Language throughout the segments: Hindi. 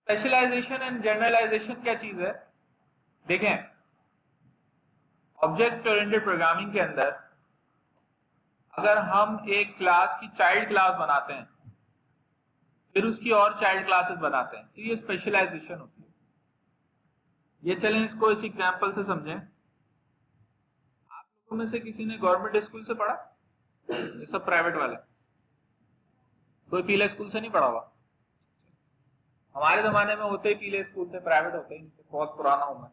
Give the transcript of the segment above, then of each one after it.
स्पेशलाइजेशन एंड जनरलाइजेशन क्या चीज है? देखें, ऑब्जेक्ट ओरिएंटेड प्रोग्रामिंग के अंदर अगर हम एक क्लास की चाइल्ड क्लास बनाते हैं फिर उसकी और चाइल्ड क्लासेस बनाते हैं तो ये स्पेशलाइजेशन होती है। ये चलें इसको इस एग्जांपल से समझें। आप लोगों में से किसी ने गवर्नमेंट स्कूल से पढ़ा? ये सब प्राइवेट वाले, कोई पीले स्कूल से नहीं पढ़ा हुआ? हमारे जमाने में होते ही पीले स्कूल थे, प्राइवेट होते ही, बहुत पुराना हूं मैं।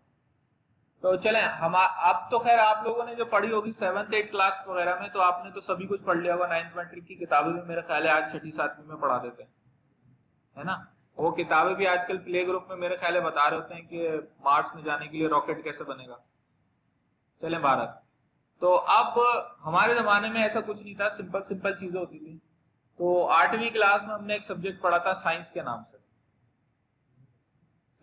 तो चलें हम अब तो खैर आप लोगों ने जो पढ़ी होगी 7th 8th क्लास वगैरह में, तो आपने तो सभी कुछ पढ़ लिया होगा। 9th मैट्रिक की किताबें भी मेरे ख्याल है आज 6ठी 7वीं में पढ़ा देते हैं, है ना। वो किताबें भी आजकल प्ले ग्रुप में मेरे ख्याल है बता रहे होते हैं कि मार्स में जाने के लिए रॉकेट कैसे बनेगा। चले भारत, तो अब हमारे जमाने में ऐसा कुछ नहीं था, सिंपल सिंपल चीजें होती थी। तो 8वीं क्लास में हमने एक सब्जेक्ट पढ़ा था साइंस के नाम से,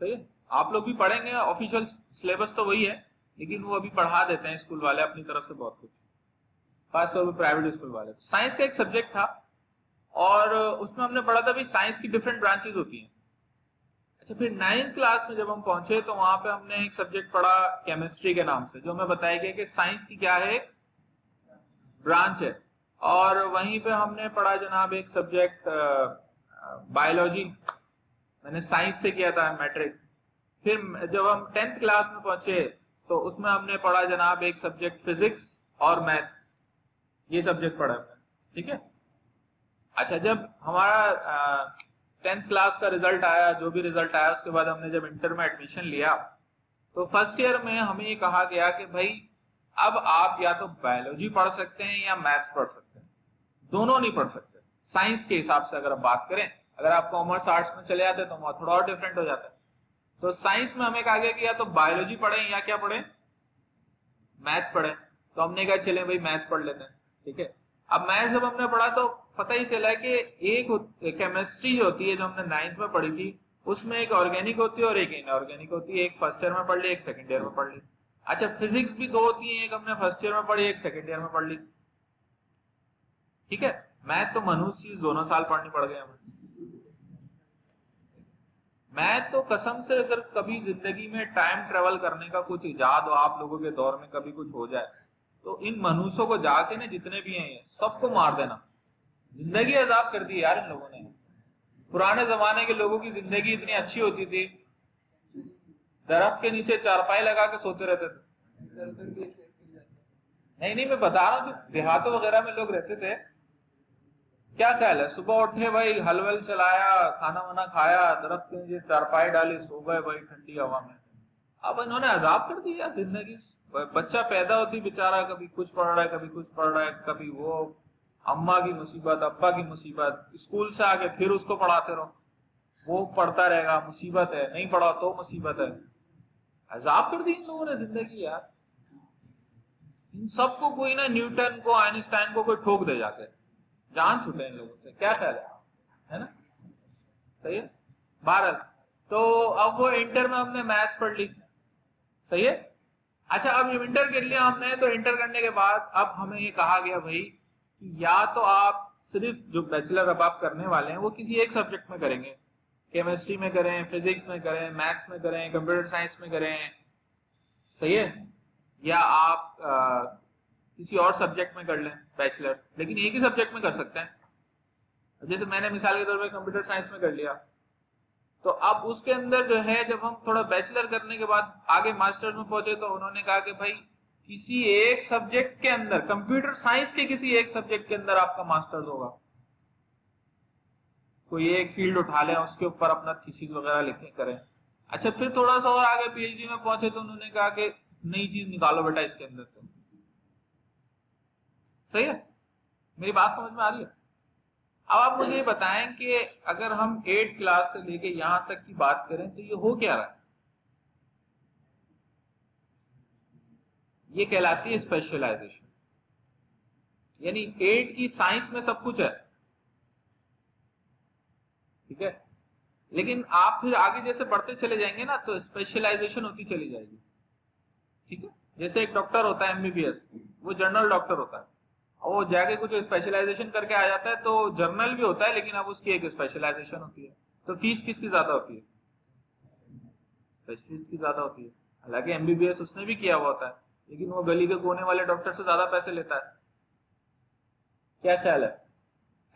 सही है। आप लोग भी पढ़ेंगे, ऑफिशियल सिलेबस तो वही है, लेकिन वो अभी पढ़ा देते हैं स्कूल वाले अपनी तरफ से बहुत कुछ, खासतौर पर प्राइवेट स्कूल वाले। साइंस का एक सब्जेक्ट था और उसमें हमने पढ़ा था भाई साइंस की डिफरेंट ब्रांचेस होती हैं। अच्छा, फिर 9th क्लास में जब हम पहुंचे तो वहां पे हमने एक सब्जेक्ट पढ़ा केमिस्ट्री के नाम से, जो हमें बताया गया कि साइंस की क्या है, ब्रांच है। और वहीं पे हमने पढ़ा जनाब एक सब्जेक्ट बायोलॉजी, मैंने साइंस से किया था मैट्रिक। फिर जब हम 10th क्लास में पहुंचे तो उसमें हमने पढ़ा जनाब एक सब्जेक्ट फिजिक्स और मैथ, ये सब्जेक्ट पढ़ा हमने, ठीक है। अच्छा, जब हमारा 10th क्लास का रिजल्ट आया, जो भी रिजल्ट आया, उसके बाद हमने जब इंटर में एडमिशन लिया तो फर्स्ट ईयर में हमें ये कहा गया कि भाई अब आप या तो बायोलॉजी पढ़ सकते हैं या मैथ्स पढ़ सकते हैं, दोनों नहीं पढ़ सकते। साइंस के हिसाब से अगर आप बात करें, अगर आप कॉमर्स आर्ट्स में चले जाते तो वहां थोड़ा और डिफरेंट हो जाता है। तो साइंस में हमें कहा गया कि या तो बायोलॉजी पढ़े या क्या पढ़े, मैथ्स पढ़े। तो हमने कहा चले भाई मैथ्स पढ़ लेते हैं, ठीक है। अब मैथ्स जब हमने पढ़ा तो पता ही चला कि एक केमिस्ट्री जो होती है जो हमने 9th में पढ़ी थी, उसमें एक ऑर्गेनिक होती है और एक इनऑर्गेनिक होती है। एक फर्स्ट ईयर में पढ़ ली, एक सेकंड ईयर में पढ़ ली। अच्छा, फिजिक्स भी दो होती है, एक हमने फर्स्ट ईयर में पढ़ी, एक सेकंड ईयर में पढ़ ली, ठीक है। मैथ तो मनुष्य चीज दोनों साल पढ़नी पड़ गई हमें। मैं तो कसम से अगर कभी जिंदगी में टाइम ट्रेवल करने का कुछ इजाद हो, आप लोगों के दौर में कभी कुछ हो जाए, तो इन मनुष्यों को जाके ना, जितने भी हैं सबको मार देना। जिंदगी अजाब कर दी यार इन लोगों ने। पुराने जमाने के लोगों की जिंदगी इतनी अच्छी होती थी, दरख्त के नीचे चारपाई लगा के सोते रहते थे। नहीं नहीं, मैं बता रहा हूँ जो देहातों वगैरह में लोग रहते थे, क्या ख्याल है, सुबह उठे भाई, हल वल चलाया, खाना वाना खाया, दरख्त के नीचे चारपाई डाली, सो गए भाई ठंडी हवा में। अब इन्होंने अजाब कर दिया जिंदगी। बच्चा पैदा होती बेचारा कभी कुछ पढ़ रहा है, कभी कुछ पढ़ रहा है, कभी वो, अम्मा की मुसीबत, अब्बा की मुसीबत, स्कूल से आके फिर उसको पढ़ाते रहो, वो पढ़ता रहेगा, मुसीबत है, नहीं पढ़ा तो मुसीबत है। अजाब कर दी इन लोगों ने जिंदगी यार। इन सबको कोई ना, न्यूटन को, आइंस्टाइन को कोई ठोक दे जाके, जान छूटे इन लोगों से। क्या ख्याल है ना, सही है। 12 तो अब वो इंटर में हमने मैथ्स पढ़ ली, सही है। अच्छा, अब इंटर कर लिया हमने, तो इंटर करने के बाद अब हमें ये कहा गया भाई कि या तो आप सिर्फ जो बैचलर अब आप करने वाले हैं वो किसी एक सब्जेक्ट में करेंगे, केमिस्ट्री में करें, फिजिक्स में करें, मैथ्स में करें, कंप्यूटर साइंस में करें, सही है, या आप किसी और सब्जेक्ट में कर लें बैचलर, लेकिन एक ही सब्जेक्ट में कर सकते हैं। जैसे मैंने मिसाल के तौर पे कंप्यूटर साइंस में कर लिया, तो अब उसके अंदर जो है, जब हम थोड़ा बैचलर करने के बाद आगे मास्टर्स में पहुंचे तो उन्होंने कहा कि भाई किसी एक सब्जेक्ट के अंदर, कंप्यूटर साइंस के किसी एक सब्जेक्ट के अंदर आपका मास्टर्स होगा। कोई एक फील्ड उठा लें, उसके ऊपर अपना थीसिस वगैरह लिखें, करें। अच्छा, फिर थोड़ा सा और आगे पीएचडी में पहुंचे तो उन्होंने कहा कि नई चीज निकालो बेटा इसके अंदर से, सही है। मेरी बात समझ में आ रही है? अब आप मुझे बताएं कि अगर हम 8th क्लास से लेके यहां तक की बात करें तो ये हो क्या रहा है? ये कहलाती है स्पेशलाइजेशन। यानी 8 की साइंस में सब कुछ है, ठीक है, लेकिन आप फिर आगे जैसे बढ़ते चले जाएंगे ना तो स्पेशलाइजेशन होती चली जाएगी, ठीक है। जैसे एक डॉक्टर होता है एमबीबीएस, वो जनरल डॉक्टर होता है, वो जाके कुछ स्पेशलाइजेशन करके आ जाता है, तो जर्नल भी होता है लेकिन अब उसकी एक स्पेशलाइजेशन होती है। तो फीस किसकी ज्यादा होती है? स्पेशलिस्ट की ज्यादा होती है। हालांकि एमबीबीएस उसने भी किया हुआ होता है, लेकिन वो गली के कोने वाले डॉक्टर से ज्यादा पैसे लेता है। क्या ख्याल है?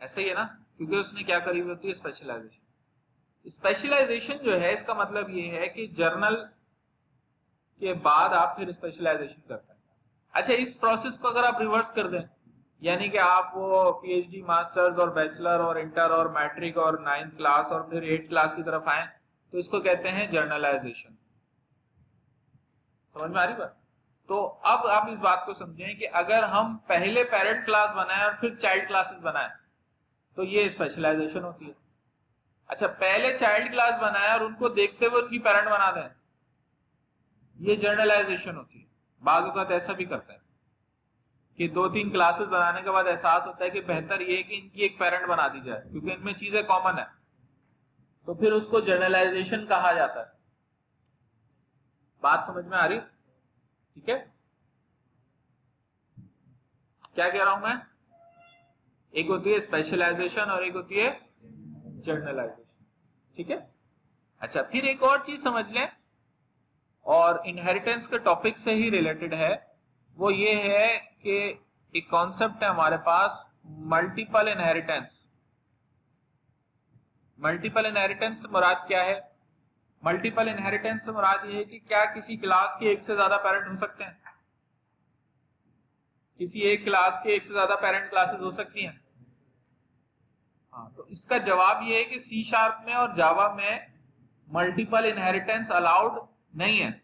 ऐसा ही है ना, क्योंकि उसने क्या करी हुई होती है, स्पेशलाइजेशन। स्पेशलाइजेशन जो है इसका मतलब ये है कि जर्नल के बाद आप फिर स्पेशलाइजेशन करते हैं। अच्छा, इस प्रोसेस को अगर आप रिवर्स कर दें, यानी कि आप वो पीएचडी, मास्टर्स और बैचलर और इंटर और मैट्रिक और 9th क्लास और फिर 8th क्लास की तरफ आए, तो इसको कहते हैं जर्नलाइजेशन। समझ में आ रही बात? तो अब आप इस बात को समझें कि अगर हम पहले पेरेंट क्लास बनाए और फिर चाइल्ड क्लासेस बनाए तो ये स्पेशलाइजेशन होती है। अच्छा, पहले चाइल्ड क्लास बनाए और उनको देखते हुए उनकी पेरेंट बना दें, ये जर्नलाइजेशन होती है। बाज़ वक़्त ऐसा भी करता है कि 2-3 क्लासेस बनाने के बाद एहसास होता है कि बेहतर ये है कि इनकी एक पेरेंट बना दी जाए, क्योंकि इनमें चीजें कॉमन है, तो फिर उसको जर्नलाइजेशन कहा जाता है। बात समझ में आ रही? ठीक है, क्या कह रहा हूं मैं? एक होती है स्पेशलाइजेशन और एक होती है जर्नलाइजेशन। ठीक है। अच्छा, फिर एक और चीज समझ लें, और इनहेरिटेंस के टॉपिक से ही रिलेटेड है, वो ये है कि एक कॉन्सेप्ट है हमारे पास, मल्टीपल इनहेरिटेंस। मल्टीपल इनहेरिटेंस से मुराद क्या है? मल्टीपल इनहेरिटेंस से मुराद ये है कि क्या किसी क्लास के एक से ज्यादा पेरेंट हो सकते हैं? किसी एक क्लास के एक से ज्यादा पेरेंट क्लासेस हो सकती हैं? हाँ, तो इसका जवाब ये है कि सी शार्प में और जावा में मल्टीपल इनहेरिटेंस अलाउड नहीं है।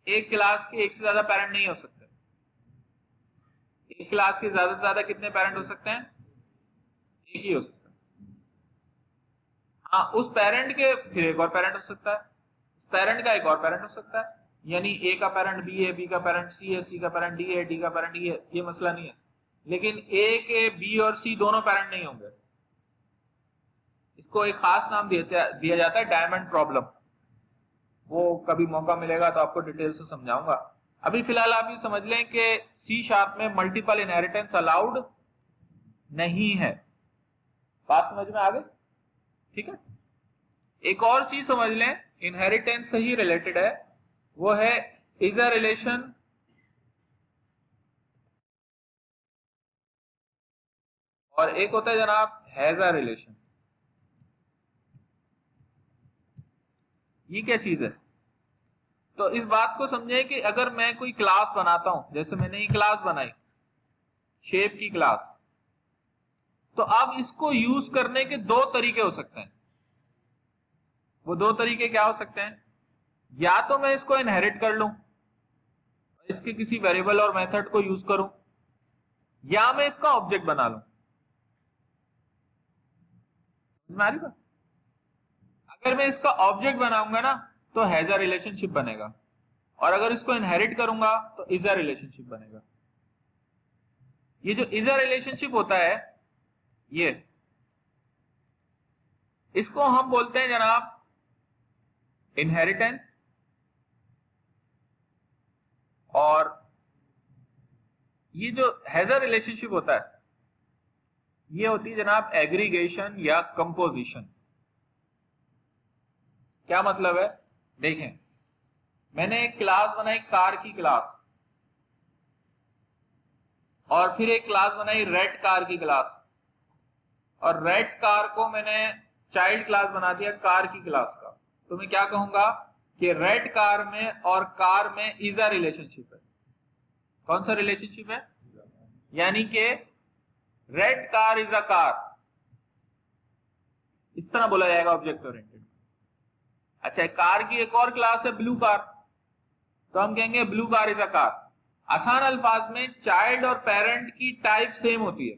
एक क्लास के एक से ज्यादा पेरेंट नहीं हो सकते। एक क्लास के ज्यादा से ज्यादा कितने पेरेंट हो सकते हैं? एक ही हो सकता है। हाँ, उस पेरेंट के फिर एक और पेरेंट हो सकता है, उस पेरेंट का एक और पेरेंट हो सकता है, यानी ए का पेरेंट बी है, बी का पेरेंट सी है, सी का पेरेंट डी है, डी का पेरेंट ई है, ये मसला नहीं है। लेकिन ए के बी और सी दोनों पेरेंट नहीं होंगे। इसको एक खास नाम दिया जाता है डायमंड प्रॉब्लम। वो कभी मौका मिलेगा तो आपको डिटेल से समझाऊंगा। अभी फिलहाल आप ये समझ लें कि सी शार्प में मल्टीपल इनहेरिटेंस अलाउड नहीं है। बात समझ में आ गई? ठीक है। एक और चीज समझ लें, इनहेरिटेंस से ही रिलेटेड है, वो है इज अ रिलेशन और एक होता है जनाब हैज अ रिलेशन। ये क्या चीज है? तो इस बात को समझे कि अगर मैं कोई क्लास बनाता हूं, जैसे मैंने ये क्लास बनाई, शेप की क्लास, तो अब इसको यूज करने के दो तरीके हो सकते हैं। वो दो तरीके क्या हो सकते हैं? या तो मैं इसको इनहेरिट कर लूं, इसके किसी वेरिएबल और मेथड को यूज करूं, या मैं इसका ऑब्जेक्ट बना लूं। अगर मैं इसका ऑब्जेक्ट बनाऊंगा ना तो हैज अ रिलेशनशिप बनेगा, और अगर इसको इनहेरिट करूंगा तो इज अ रिलेशनशिप बनेगा। ये जो इज अ रिलेशनशिप होता है, ये इसको हम बोलते हैं जनाब इनहेरिटेंस, और ये जो हैज अ रिलेशनशिप होता है ये होती है जनाब एग्रीगेशन या कंपोजिशन। क्या मतलब है? देखें, मैंने एक क्लास बनाई कार की क्लास, और फिर एक क्लास बनाई रेड कार की क्लास, और रेड कार को मैंने चाइल्ड क्लास बना दिया कार की क्लास का। तो मैं क्या कहूंगा कि रेड कार में और कार में इज अ रिलेशनशिप है। कौन सा रिलेशनशिप है? यानी कि red car is a car, इस तरह बोला जाएगा ऑब्जेक्ट ओरिएंटेड। अच्छा, कार की एक और क्लास है ब्लू कार, तो हम कहेंगे blue car is a car. आसान अल्फाज में चाइल्ड और पेरेंट की टाइप सेम होती है।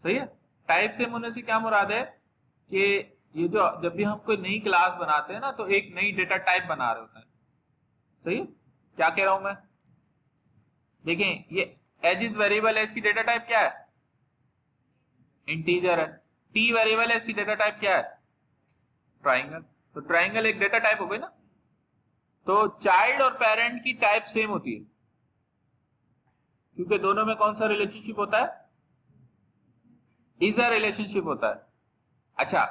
सही है? टाइप सेम होने से क्या मुराद है कि ये जो जब भी हम कोई नई क्लास बनाते हैं ना तो एक नई डेटा टाइप बना रहे होते हैं। सही है? क्या कह रहा हूं मैं? देखें, ये एजिज वेरिएबल है, इसकी डेटा टाइप क्या है? इंटीजर है। टी वेरिएबल है, इसकी डेटा टाइप क्या है? ट्राइंगल। तो ट्राइंगल एक डेटा टाइप हो गई ना। तो चाइल्ड और पेरेंट की टाइप सेम होती है, क्योंकि दोनों में कौन सा रिलेशनशिप होता है? इज अ रिलेशनशिप होता है। अच्छा,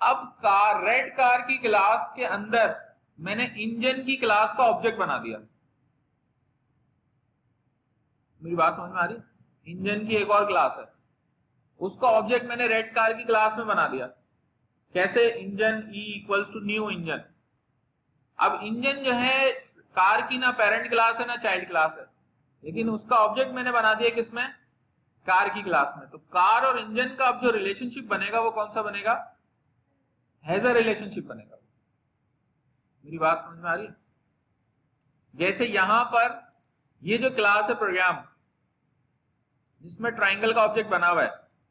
अब कार, रेड कार की क्लास के अंदर मैंने इंजन की क्लास का ऑब्जेक्ट बना दिया। मेरी बात समझ में आ रही? इंजन की एक और क्लास है, उसका ऑब्जेक्ट मैंने रेड कार की क्लास में बना दिया। कैसे? Engine E equals to new engine. अब इंजन जो है कार की ना पेरेंट क्लास है ना चाइल्ड क्लास है, लेकिन उसका ऑब्जेक्ट मैंने बना दिया किसमें? कार की क्लास में। तो कार और इंजन का अब जो रिलेशनशिप बनेगा वो कौन सा बनेगा? हैजर रिलेशनशिप बनेगा। मेरी बात समझ में आ रही है? जैसे यहां पर ये जो क्लास है प्रोग्राम, जिसमें ट्राइंगल का ऑब्जेक्ट बना हुआ है,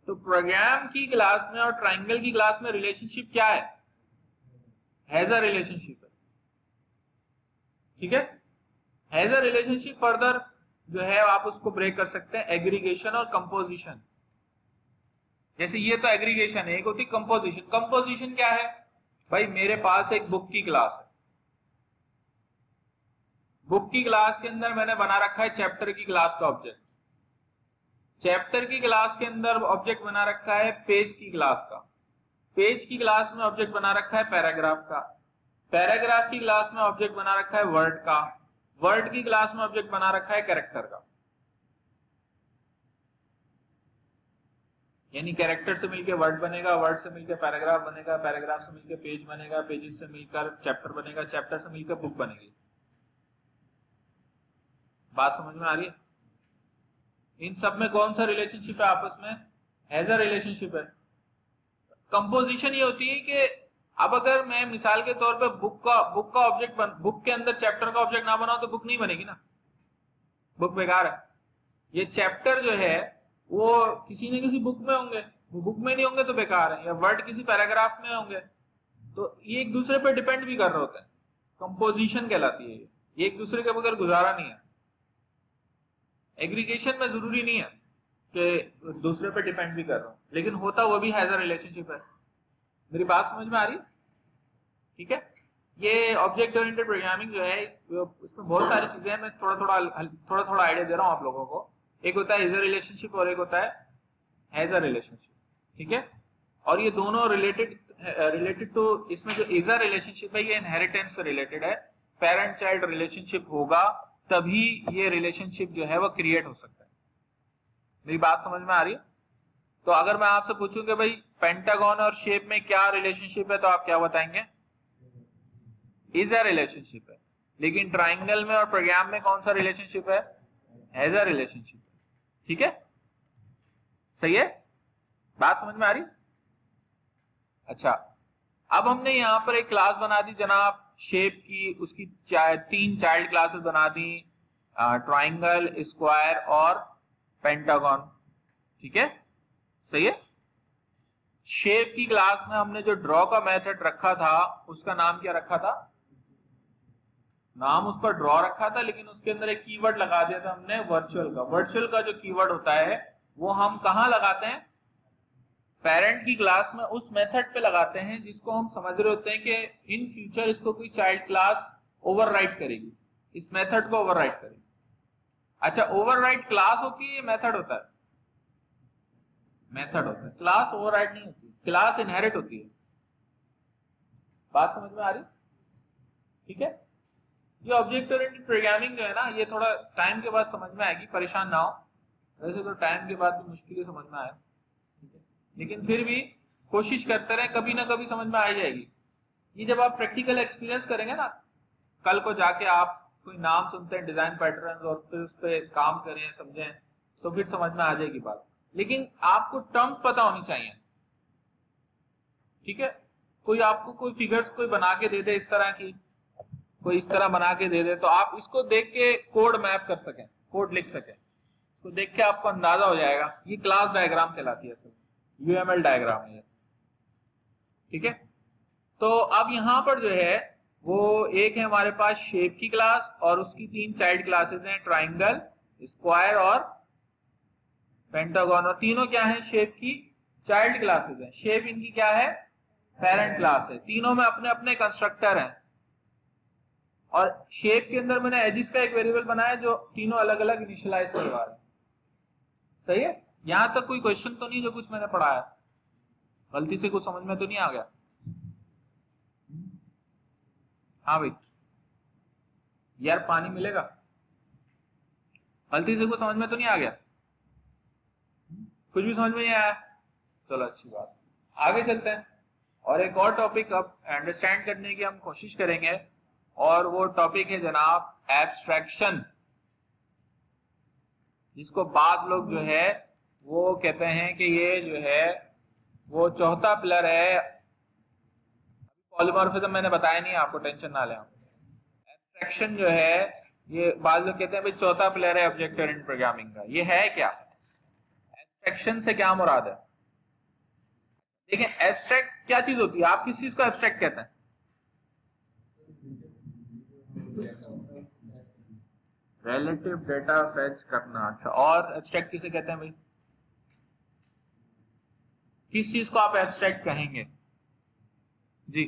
तो प्रोग्राम की क्लास में और ट्राइंगल की क्लास में रिलेशनशिप क्या है? हैजर रिलेशनशिप है। ठीक है? हैजर रिलेशनशिप फर्दर जो है आप उसको ब्रेक कर सकते हैं एग्रीगेशन और कंपोजिशन। जैसे ये तो एग्रीगेशन है, एक होती कंपोजिशन। कंपोजिशन क्या है भाई? मेरे पास एक बुक की क्लास है, बुक की क्लास के अंदर मैंने बना रखा है चैप्टर की क्लास का ऑब्जेक्ट, चैप्टर की क्लास के अंदर ऑब्जेक्ट बना रखा है पेज की क्लास का, पेज की क्लास में ऑब्जेक्ट बना रखा है पैराग्राफ का, पैराग्राफ की क्लास में ऑब्जेक्ट बना रखा है वर्ड का, वर्ड की क्लास में ऑब्जेक्ट बना रखा है कैरेक्टर का। यानी कैरेक्टर से मिलकर वर्ड बनेगा, वर्ड से मिलकर पैराग्राफ बनेगा, पैराग्राफ से मिलकर पेज बनेगा, पेजेस से मिलकर चैप्टर बनेगा, चैप्टर से मिलकर बुक बनेगी। बात समझ में आ रही है? इन सब में कौन सा रिलेशनशिप है आपस में? हैजर रिलेशनशिप है। कंपोजिशन ये होती है कि अब अगर मैं मिसाल के तौर पे बुक का ऑब्जेक्ट बुक के अंदर चैप्टर का ऑब्जेक्ट ना बनाऊं तो बुक नहीं बनेगी ना, बुक बेकार है। ये चैप्टर जो है वो किसी न किसी बुक में होंगे, वो बुक में नहीं होंगे तो बेकार है, या वर्ड किसी पैराग्राफ में होंगे, तो ये एक दूसरे पर डिपेंड भी कर रहे होते हैं। कंपोजिशन कहलाती है ये एक दूसरे के बगैर गुजारा नहीं है। एग्रीगेशन में जरूरी नहीं है कि दूसरे पे डिपेंड भी कर रहा हूं, लेकिन होता वो भी हैजर रिलेशनशिप है। मेरी बात समझ में आ रही? ठीक है? ये ऑब्जेक्ट ओरिएंटेड प्रोग्रामिंग जो है इसमें बहुत सारी चीजें हैं, मैं थोड़ा थोड़ा आइडिया दे रहा हूं आप लोगों को। एक होता है हैजर रिलेशनशिप और एक होता है हैजर रिलेशनशिप। ठीक है? और ये दोनों रिलेटेड टू, इसमें जो हैजर रिलेशनशिप है ये इनहेरिटेंस से रिलेटेड है। पेरेंट चाइल्ड रिलेशनशिप होगा तभी ये रिलेशनशिप जो है वो क्रिएट हो सकता है। मेरी बात समझ में आ रही है? तो अगर मैं आपसे पूछूं कि भाई पेंटागन और शेप में क्या रिलेशनशिप है, तो आप क्या बताएंगे? इज अ रिलेशनशिप है। लेकिन ट्राइंगल में और प्रोग्राम में कौन सा रिलेशनशिप है? हैजर रिलेशनशिप है। ठीक है? सही है? बात समझ में आ रही? अच्छा, अब हमने यहां पर एक क्लास बना दी जनाब शेप की, उसकी 3 चाइल्ड क्लासेस बना दी, ट्राइंगल, स्क्वायर और पेंटागन। ठीक है? सही है? शेप की क्लास में हमने जो ड्रॉ का मेथड रखा था उसका नाम क्या रखा था? नाम उसका ड्रॉ रखा था, लेकिन उसके अंदर एक कीवर्ड लगा दिया था हमने वर्चुअल का। वर्चुअल का जो कीवर्ड होता है वो हम कहां लगाते हैं? पेरेंट की क्लास में उस मेथड पे लगाते हैं जिसको हम समझ रहे होते हैं कि इन फ्यूचर इसको कोई चाइल्ड क्लास ओवरराइड करेगी, इस मेथड को ओवरराइड करेगी। अच्छा, ओवरराइड क्लास होती है, मेथड होता है? मेथड होता है। क्लास ओवरराइड नहीं होती, क्लास इनहेरिट होती है। बात समझ में आ रही? ठीक है? ये ऑब्जेक्ट ओरिएंटेड प्रोग्रामिंग जो है ना, ये थोड़ा टाइम के बाद समझ में आएगी, परेशान ना हो। वैसे तो टाइम के बाद भी मुश्किल समझ में आया, ठीक है, लेकिन फिर भी कोशिश करते रहे, कभी ना कभी समझ में आ जाएगी। ये जब आप प्रैक्टिकल एक्सपीरियंस करेंगे ना, कल को जाके आप कोई नाम सुनते हैं डिजाइन पैटर्न और फिर उस पर काम करें, समझें, तो फिर समझ में आ जाएगी बात। लेकिन आपको टर्म्स पता होनी चाहिए। ठीक है? कोई आपको कोई फिगर्स कोई बना के दे दे, इस तरह की कोई इस तरह बना के दे दे, तो आप इसको देख के कोड मैप कर सकें, कोड लिख सकें, इसको देख के आपको अंदाजा हो जाएगा। ये क्लास डायग्राम कहलाती है, यूएमएल डायग्राम है। ठीक है? तो अब यहां पर जो है वो एक है हमारे पास शेप की क्लास और उसकी 3 चाइल्ड क्लासेस हैं, ट्राइंगल, स्क्वायर और पेंटागन। और तीनों क्या है? शेप की चाइल्ड क्लासेस हैं। शेप इनकी क्या है? पेरेंट क्लास है। तीनों में अपने अपने कंस्ट्रक्टर हैं और शेप के अंदर मैंने एजिस का एक वेरिएबल बनाया जो तीनों अलग अलग इनिशियलाइज करवा रहे हैं। सही है? यहां तक कोई क्वेश्चन तो नहीं जो कुछ मैंने पढ़ाया? गलती से कुछ समझ में तो नहीं आ गया? हाँ भाई यार पानी मिलेगा, गलती से कुछ समझ में तो नहीं आ गया, कुछ भी समझ में नहीं आया, चलो अच्छी बात, आगे चलते हैं और एक और टॉपिक अब अंडरस्टैंड करने की हम कोशिश करेंगे और वो टॉपिक है जनाब एब्स्ट्रैक्शन, जिसको बाज लोग जो है वो कहते हैं कि ये जो है वो चौथा पिलर है, पॉलीमॉर्फिज्म मैंने बताया नहीं आपको, टेंशन ना लें। एब्स्ट्रैक्शन जो है ये बाज लोग कहते हैं भाई चौथा पिलर है ऑब्जेक्ट ओरिएंटेड प्रोग्रामिंग का, ये है क्या, एब्स्ट्रैक्शन से क्या मुराद है। देखिए एब्स्ट्रैक्ट क्या चीज होती है, आप किस चीज को एब्स्ट्रैक्ट कहते हैं, रिलेटिव डेटा फेच करना, अच्छा, और एब्स्ट्रैक्ट किसे कहते हैं भाई, किस चीज को आप एब्स्ट्रैक्ट कहेंगे जी,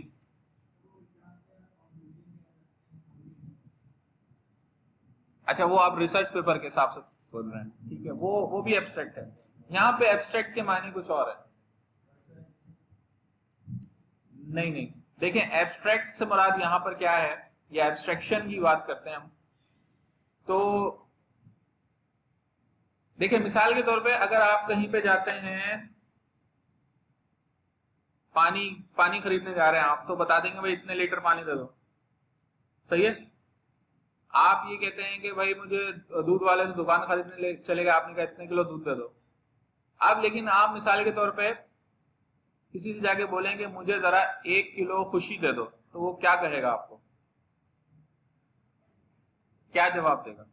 अच्छा वो आप रिसर्च पेपर के हिसाब से बोल रहे हैं, ठीक है, वो भी एब्स्ट्रैक्ट है, यहाँ पे एब्स्ट्रैक्ट के मायने कुछ और है, नहीं नहीं, देखें एब्स्ट्रैक्ट से मुराद यहाँ पर क्या है, ये एब्स्ट्रैक्शन की बात करते हैं हम, तो देखिए मिसाल के तौर पे अगर आप कहीं पे जाते हैं पानी खरीदने जा रहे हैं आप, तो बता देंगे भाई इतने लीटर पानी दे दो, सही है, आप ये कहते हैं कि भाई मुझे दूध वाले से दुकान खरीदने चले गए, आपने कहा इतने किलो दूध दे दो, अब लेकिन आप मिसाल के तौर पे किसी से जाके बोलेंगे मुझे जरा 1 किलो खुशी दे दो, तो वो क्या कहेगा आपको, क्या जवाब देगा,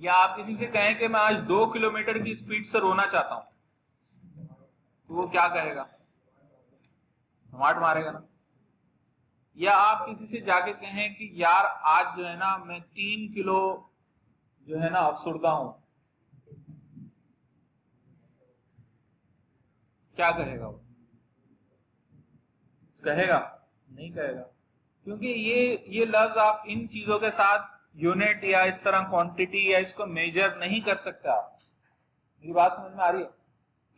या आप किसी से कहें कि मैं आज 2 किलोमीटर की स्पीड से रोना चाहता हूं, तो वो क्या कहेगा, टमाट मारेगा ना, या आप किसी से जाके कहें कि यार आज जो है ना मैं 3 किलो जो है ना अफसुर्दा हूं, क्या कहेगा वो, कहेगा नहीं कहेगा, क्योंकि ये लफ्ज आप इन चीजों के साथ यूनिट या इस तरह क्वांटिटी या इसको मेजर नहीं कर सकते आप, मेरी बात समझ में आ रही है,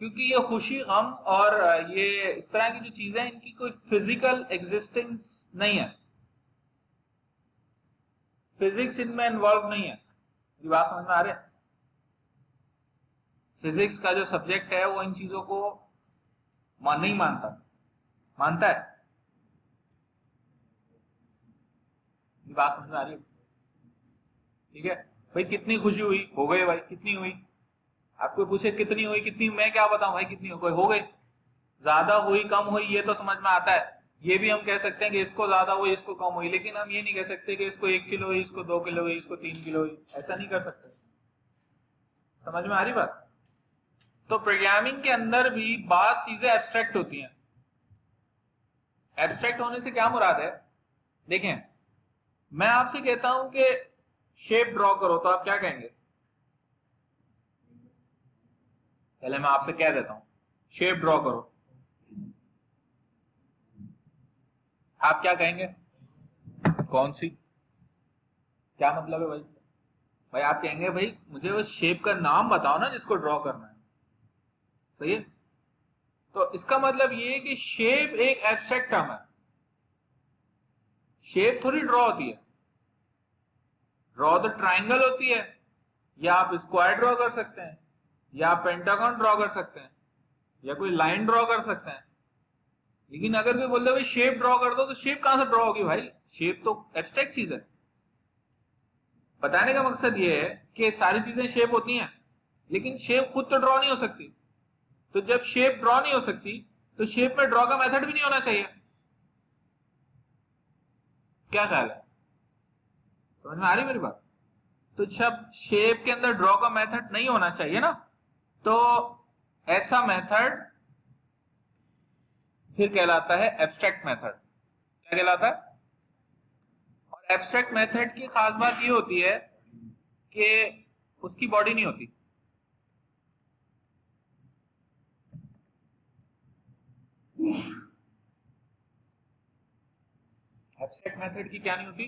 क्योंकि ये खुशी गम और ये इस तरह की जो चीजें हैं इनकी कोई फिजिकल एग्जिस्टेंस नहीं है, फिजिक्स इनमें इन्वॉल्व नहीं है, मेरी बात समझ में आ रही है, फिजिक्स का जो सब्जेक्ट है वो इन चीजों को नहीं मानता, मानता है, बात समझ में आ रही है, ठीक है भाई, कितनी खुशी हुई, हो गई भाई, कितनी हुई, आपको पूछे कितनी हुई, कितनी, मैं क्या बताऊं भाई कितनी हो गई, हो गई, ज्यादा हुई कम हुई ये तो समझ में आता है, ये भी हम कह सकते हैं कि इसको ज्यादा हुई इसको कम हुई, लेकिन हम ये नहीं कह सकते कि इसको 1 किलो हुई, इसको 2 किलो हुई, इसको 3 किलो हुई, ऐसा नहीं कर सकते, समझ में आ रही बात। तो प्रोग्रामिंग के अंदर भी बात चीजें एब्स्ट्रैक्ट होती हैं, एब्स्ट्रैक्ट होने से क्या मुराद है, देखें मैं आपसे कहता हूं कि शेप ड्रॉ करो, तो आप क्या कहेंगे, पहले मैं आपसे कह देता हूं शेप ड्रॉ करो, आप क्या कहेंगे, कौन सी, क्या मतलब है भाई, भाई आप कहेंगे भाई मुझे वो शेप का नाम बताओ ना जिसको ड्रॉ करना है, सही है, तो इसका मतलब ये है कि शेप एक एब्स्ट्रैक्ट टर्म है, शेप थोड़ी ड्रॉ होती है, ड्रॉ तो ट्राइंगल होती है, या आप स्क्वायर ड्रॉ कर सकते हैं, या आप पेंटागन ड्रॉ कर सकते हैं, या कोई लाइन ड्रॉ कर सकते हैं, लेकिन अगर कोई बोलते भाई शेप ड्रॉ कर दो, तो शेप कहां से ड्रॉ होगी भाई, शेप तो एब्स्ट्रैक्ट चीज है, बताने का मकसद ये है कि सारी चीजें शेप होती हैं, लेकिन शेप खुद तो ड्रॉ नहीं हो सकती, तो जब शेप ड्रॉ नहीं हो सकती तो शेप में ड्रॉ का मेथड भी नहीं होना चाहिए, क्या ख्याल है, समझ में आ रही मेरी बात, तो जब शेप के अंदर ड्रॉ का मेथड नहीं होना चाहिए ना, तो ऐसा मेथड फिर कहलाता है एब्स्ट्रैक्ट मेथड, क्या कहलाता है, और एब्स्ट्रैक्ट मेथड की खास बात ये होती है कि उसकी बॉडी नहीं होती, एब्स्ट्रैक्ट मेथड की क्या नहीं होती,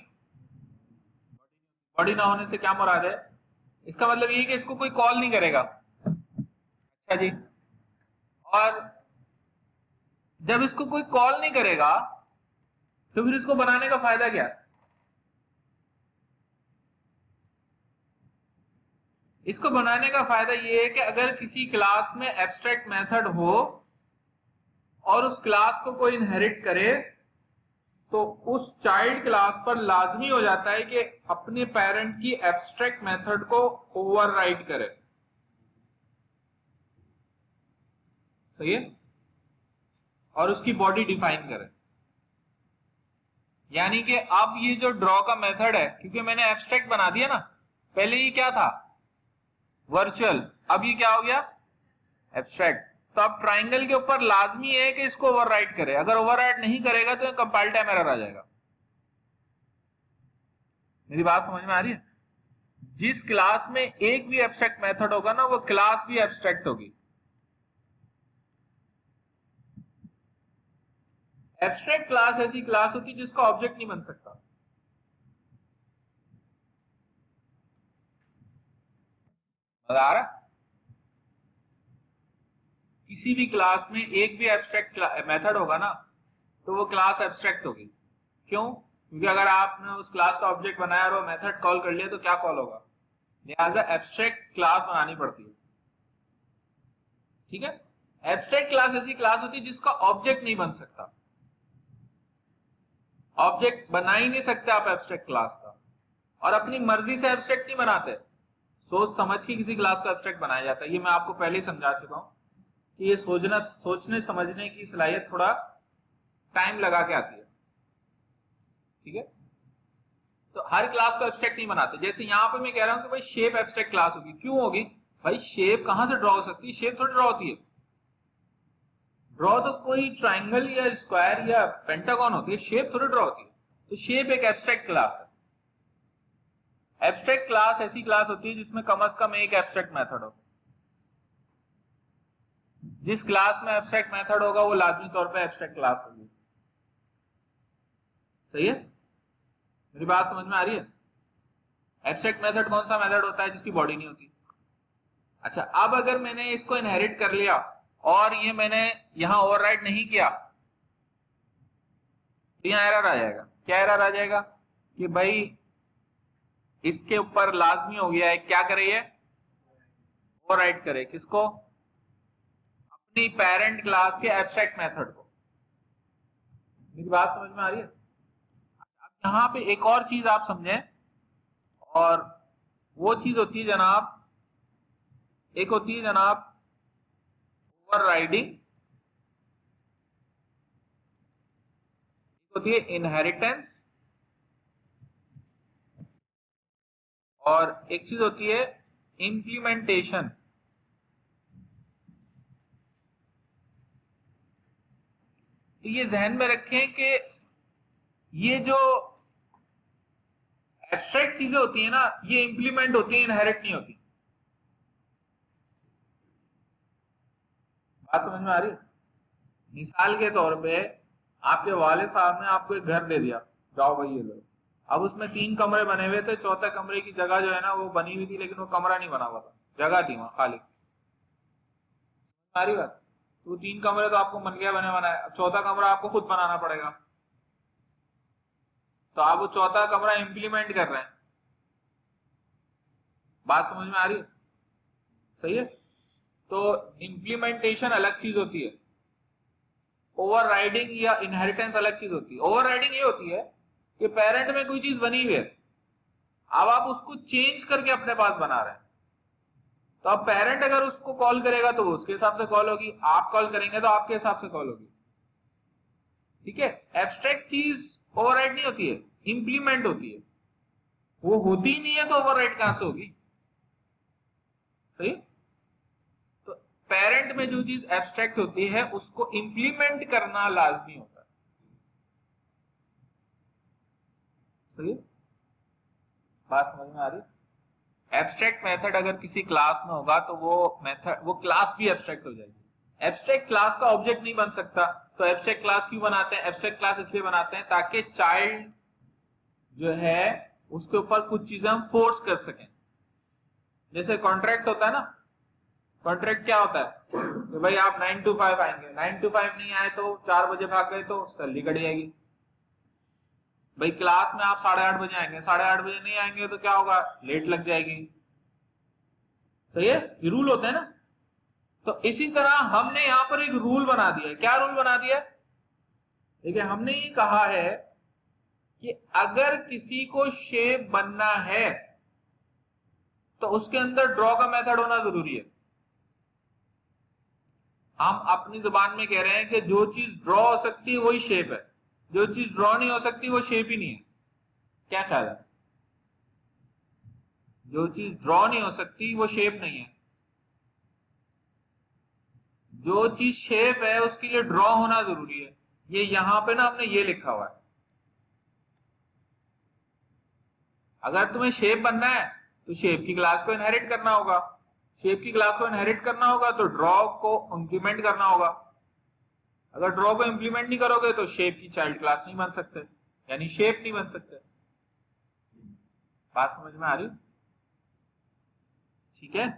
बॉडी ना होने से क्या मुराद है, इसका मतलब ये कि इसको कोई कॉल नहीं करेगा, अच्छा जी, और जब इसको कोई कॉल नहीं करेगा तो फिर इसको बनाने का फायदा क्या है? इसको बनाने का फायदा ये है कि अगर किसी क्लास में एब्स्ट्रैक्ट मेथड हो और उस क्लास को कोई इनहेरिट करे तो उस चाइल्ड क्लास पर लाजमी हो जाता है कि अपने पेरेंट की एब्स्ट्रैक्ट मेथड को ओवरराइड करे। सही है? और उसकी बॉडी डिफाइन करे। यानी कि अब ये जो ड्रॉ का मेथड है, क्योंकि मैंने एब्स्ट्रैक्ट बना दिया ना, पहले ये क्या था? वर्चुअल, अब ये क्या हो गया? एब्स्ट्रैक्ट। तो अब ट्राइंगल के ऊपर लाजमी है कि इसको ओवरराइड करे। अगर ओवरराइड नहीं करेगा तो कंपाइल टाइम एरर आ जाएगा। मेरी बात समझ में आ रही है? जिस क्लास में एक भी एब्स्ट्रैक्ट मेथड होगा ना, वो क्लास भी एब्स्ट्रैक्ट होगी। एब्स्ट्रैक्ट क्लास ऐसी क्लास होती है जिसका ऑब्जेक्ट नहीं बन सकता। मजा आ रहा? किसी भी क्लास में एक भी एब्स्ट्रैक्ट मेथड होगा ना तो वो क्लास एब्स्ट्रैक्ट होगी। क्यों? क्योंकि अगर आपने उस क्लास का ऑब्जेक्ट बनाया और वो मेथड कॉल कर लिया तो क्या कॉल होगा? लिहाजा एब्स्ट्रैक्ट क्लास बनानी पड़ती है। ठीक है? एब्स्ट्रैक्ट क्लास ऐसी क्लास होती है जिसका ऑब्जेक्ट नहीं बन सकता। ऑब्जेक्ट बना ही नहीं सकते आप एब्स्ट्रैक्ट क्लास का, और अपनी मर्जी से एब्स्ट्रैक्ट नहीं बनाते। सोच समझ के किसी क्लास का एब्स्ट्रैक्ट बनाया जाता है। ये मैं आपको पहले ही समझा चुका हूं कि ये सोचने समझने की सलाहियत थोड़ा टाइम लगा के आती है। ठीक है? तो हर क्लास को एब्स्ट्रैक्ट नहीं बनाते। जैसे यहां पे मैं कह रहा हूं कि भाई शेप एब्स्ट्रैक्ट क्लास होगी। क्यों होगी भाई? शेप कहां से ड्रॉ हो सकती है? शेप थोड़ी ड्रॉ होती है। ड्रॉ तो कोई ट्राइंगल या स्क्वायर या पेंटागन होती है, शेप थोड़ी ड्रॉ होती है। तो शेप एक एब्स्ट्रैक्ट क्लास है। एब्स्ट्रैक्ट क्लास ऐसी क्लास होती है जिसमें कम से कम एक एब्स्ट्रैक्ट मेथड हो। जिस क्लास में एब्स्ट्रैक्ट मेथड होगा वो लाजमी तौर पे एब्स्ट्रैक्ट क्लास होगी। सही है? मेरी बात समझ में आ रही है? एब्स्ट्रैक्ट मेथड कौन सा मेथड होता है जिसकी बॉडी नहीं होती? अच्छा, अब अगर मैंने इसको इनहेरिट कर लिया और ये मैंने यहां ओवरराइड नहीं किया तो यहां एरर आ जाएगा। क्या एरर आ जाएगा? कि भाई इसके ऊपर लाजमी हो गया है क्या करे? ये ओवरराइड करे। किसको? अपनी पेरेंट क्लास के एब्स्ट्रैक्ट मेथड को। मेरी बात समझ में आ रही है? अब यहां पे एक और चीज आप समझें, और वो चीज होती है जनाब, एक होती है जनाब ओवरराइडिंग, एक होती है इनहेरिटेंस, और एक चीज होती है इंप्लीमेंटेशन। तो ये जहन में रखें कि ये जो एब्स्ट्रैक्ट चीजें होती है ना, ये इंप्लीमेंट होती है, इनहेरिट नहीं होती। बात समझ में आ रही है? मिसाल के तौर पे आपके वाले साहब ने आपको एक घर दे दिया, जाओ भाई ये लो। अब उसमें 3 कमरे बने हुए थे, चौथे कमरे की जगह जो है ना वो बनी हुई थी, लेकिन वो कमरा नहीं बना हुआ था, जगह थी वहां खाली। सारी बात, तो 3 कमरे तो आपको मन गया बने बनाया, चौथा कमरा आपको खुद बनाना पड़ेगा। तो आप वो चौथा कमरा इंप्लीमेंट कर रहे हैं। बात समझ में आ रही है? सही है? तो इंप्लीमेंटेशन अलग चीज होती है, ओवरराइडिंग या इनहेरिटेंस अलग चीज होती है। ओवरराइडिंग ये होती है कि पेरेंट में कोई चीज बनी हुई है, अब आप उसको चेंज करके अपने पास बना रहे हैं। तो अब पेरेंट अगर उसको कॉल करेगा तो उसके हिसाब से कॉल होगी, आप कॉल करेंगे तो आपके हिसाब से कॉल होगी। ठीक है? एब्स्ट्रैक्ट चीज ओवरराइड नहीं होती है, इंप्लीमेंट होती है। वो होती ही नहीं है तो ओवरराइड कहां से होगी? सही? तो पेरेंट में जो चीज एब्स्ट्रैक्ट होती है उसको इंप्लीमेंट करना लाजमी होता है। सही? बात समझ में आ रही? एब्स्ट्रैक्ट मेथड अगर किसी क्लास में होगा तो वो क्लास भी एब्स्ट्रैक्ट हो जाएगी। एब्स्ट्रैक्ट क्लास का ऑब्जेक्ट नहीं बन सकता, तो एब्स्ट्रैक्ट क्लास क्यों बनाते हैं? एब्स्ट्रैक्ट क्लास इसलिए बनाते हैं ताकि चाइल्ड जो है उसके ऊपर कुछ चीजें हम फोर्स कर सकें। जैसे कॉन्ट्रैक्ट होता है ना, कॉन्ट्रैक्ट क्या होता है कि भाई आप 9 to 5 आएंगे, 9 to 5 नहीं आए तो 4 बजे भाग गए तो सैलरी कट जाएगी। भाई क्लास में आप 8:30 बजे आएंगे, 8:30 बजे नहीं आएंगे तो क्या होगा, लेट लग जाएगी। सही है, ये रूल होते हैं ना। तो इसी तरह हमने यहां पर एक रूल बना दिया है। क्या रूल बना दिया है? देखिए हमने ये कहा है कि अगर किसी को शेप बनना है तो उसके अंदर ड्रॉ का मेथड होना जरूरी है। हम अपनी जुबान में कह रहे हैं कि जो चीज ड्रॉ हो सकती है वही शेप है, जो चीज ड्रॉ नहीं हो सकती वो शेप ही नहीं है। क्या ख्याल है? जो चीज ड्रॉ नहीं हो सकती वो शेप नहीं है, जो चीज शेप है उसके लिए ड्रॉ होना जरूरी है। ये यहां पे ना हमने ये लिखा हुआ है। अगर तुम्हें शेप बनना है तो शेप की क्लास को इनहेरिट करना होगा, शेप की क्लास को इनहेरिट करना होगा तो ड्रॉ को इंप्लीमेंट करना होगा। अगर ड्रॉ को इंप्लीमेंट नहीं करोगे तो शेप की चाइल्ड क्लास नहीं बन सकते, यानी शेप नहीं बन सकते। बात समझ में आ रही? ठीक है,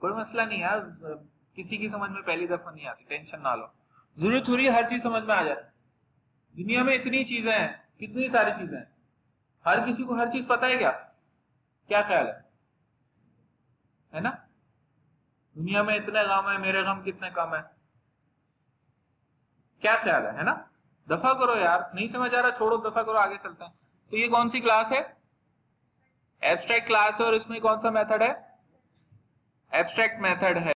कोई मसला नहीं यार, किसी की समझ में पहली दफा नहीं आती, टेंशन ना लो। जरूरत हो रही है हर चीज समझ में आ जाए। दुनिया में इतनी चीजें हैं, कितनी सारी चीजें हैं, हर किसी को हर चीज पता है क्या? क्या ख्याल है ना? दुनिया में इतने गम है, मेरे गम कितने कम है? क्या ख्याल है ना? दफा करो यार, नहीं समझ आ रहा छोड़ो, दफा करो, आगे चलते हैं। तो ये कौन सी क्लास है? एब्स्ट्रैक्ट क्लास है, और इसमें कौन सा मेथड है? एब्स्ट्रैक्ट मेथड है।